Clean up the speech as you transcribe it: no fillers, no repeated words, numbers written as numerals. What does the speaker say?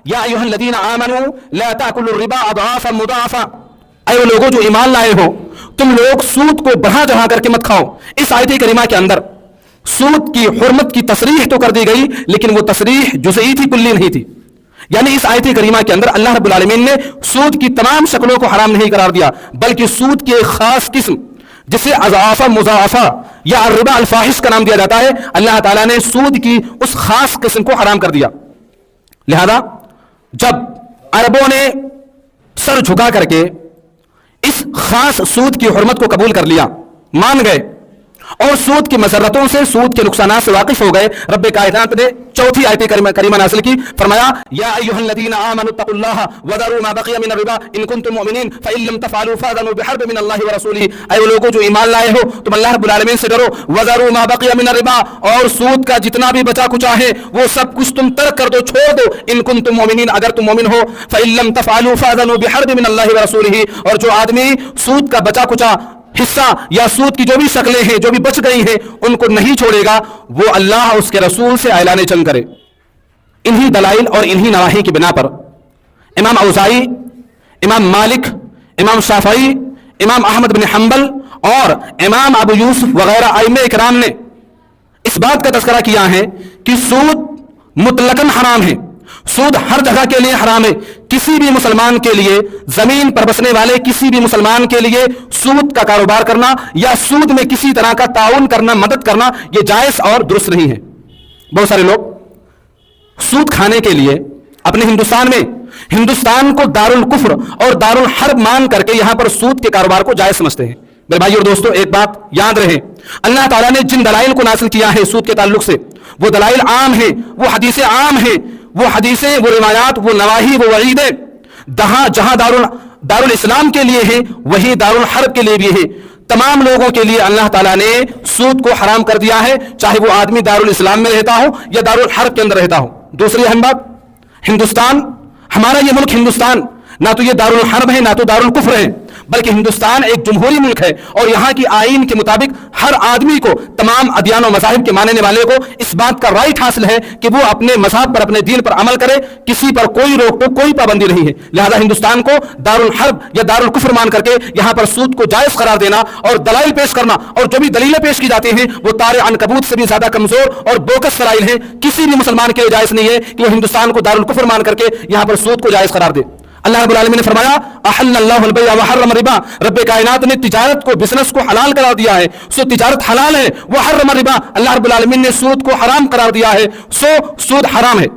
या अय्युहल्लज़ीना आमनू ला ताकुलुर रिबा अदआफन मुदाफा, ऐ वो लोगों जो ईमान लाए हो, तुम लोग सूद को बढ़ा चढ़ा करके मत खाओ। इस आयत करीमा के अंदर सूद की हुर्मत की तसरीह तो कर दी गई, लेकिन वो तसरीह जुज़ई थी, कुल्ली नहीं थी। यानी इस आयत करीमा के अंदर अल्लाह रब्बुल आलमीन ने सूद की तमाम शक्लों को हराम नहीं करार दिया, बल्कि सूद की एक खास किस्म जिसे अज़ाफ़ा मुज़ाफ़ा या रिबा अल फाहिश का नाम दिया जाता है, अल्लाह ताला ने सूद की उस खास किस्म को हराम कर दिया। लिहाजा जब अरबों ने सर झुका करके इस खास सूद की हुर्मत को कबूल कर लिया, मान गए और सूद की मसरतों से, सूद के नुकसानात से वाकिफ हो गए, रब्बे कायनात ने चौथी आयत करीमा नाज़िल की, फरमाया या अय्युहल्लज़ीना आमनु तक़ुल्लाह वज़रू मा बक़िया मिनर रिबा इन कुंतुम मुमिनीन फ़इन लम तफ़अलू फ़अज़नु बिहर्बिन मिनल्लाहि व रसूलिही, ऐ लोगों जो ईमान लाए हो, तुम अल्लाह रब्बुल आलमीन से डरो, वज़रू मा बक़िया मिनर रिबा, और सूद का जितना भी बचा कुचा है वो सब कुछ तुम तर्क कर दो, छोड़ दो, इन कुंतुम मुमिनीन, अगर तुम मोमिन हो, फ़इन लम तफ़अलू फ़अज़नु बिहर्बिन मिनल्लाहि व रसूलिही, और जो आदमी सूद का बचा कुचा हिस्सा या सूद की जो भी शक्लें हैं, जो भी बच गई हैं, उनको नहीं छोड़ेगा, वो अल्लाह उसके रसूल से ऐलान जंग करे। इन्हीं दलाइल और इन्हीं नवाही की बिना पर इमाम औज़ाई, इमाम मालिक, इमाम शाफ़ई, इमाम अहमद बिन हंबल और इमाम अबू यूसुफ वगैरह आइम्मे इकराम ने इस बात का तज़किरा किया है कि सूद मुतलकन हराम है, सूद हर जगह के लिए हराम है। किसी भी मुसलमान के लिए, जमीन पर बसने वाले किसी भी मुसलमान के लिए सूद का कारोबार करना या सूद में किसी तरह का ताउन करना, मदद करना, यह जायज और दुरुस्त नहीं है। बहुत सारे लोग सूद खाने के लिए अपने हिंदुस्तान को दारुल कुफ्र और दारुल हर्ब मान करके यहां पर सूद के कारोबार को जायज समझते हैं। मेरे भाई और दोस्तों, एक बात याद रहे, अल्लाह ताला ने जिन दलाइल को नाज़िल किया है सूद के ताल्लुक से, वो दलाइल आम है, वो हदीसें आम है, वो हदीसें, वो रिवायात, वो नवाही, वो वईदें जहां दारुल इस्लाम के लिए है, वही दारुल हर्ब के लिए भी है। तमाम लोगों के लिए अल्लाह ताला ने सूद को हराम कर दिया है, चाहे वो आदमी दारुल इस्लाम में रहता हो या दारुल हर्ब के अंदर रहता हो। दूसरी अहम बात, हिंदुस्तान, हमारा ये मुल्क हिंदुस्तान ना तो ये दारुल हर्ब है ना तो दारुल कुफ्र है, बल्कि हिंदुस्तान एक जमहूरी मुल्क है और यहाँ की आईन के मुताबिक हर आदमी को, तमाम अदियान और मज़ाहिब के मानने वाले को इस बात का राइट हासिल है कि वो अपने मज़हब पर, अपने दीन पर अमल करे, किसी पर कोई रोक टोक, कोई पाबंदी नहीं है। लिहाजा हिंदुस्तान को दारुल हर्ब या दारुल कुफ्र मान करके यहाँ पर सूद को जायज़ करार देना और दलाइल पेश करना, और जो भी दलीलें पेश की जाती हैं वो तारे अनकबूत से भी ज्यादा कमजोर और बोकस दलाइल हैं। किसी भी मुसलमान के लिए जायज़ नहीं है कि वो हिंदुस्तान को दारुल कुफ्र मान करके यहाँ पर सूद को जायज़ करार दे। अल्लाह रब्बुल आलमीन ने फरमाया अहल्लल्लाहुल बैअ व हर्रम रिबा, रब्बे कायनात ने तिजारत को, बिजनेस को हलाल करार दिया है, सो तिजारत हलाल है। व हर्रम रिबा, अल्लाह रब्बुल आलमीन ने सूद को हराम करार दिया है, सो सूद हराम है।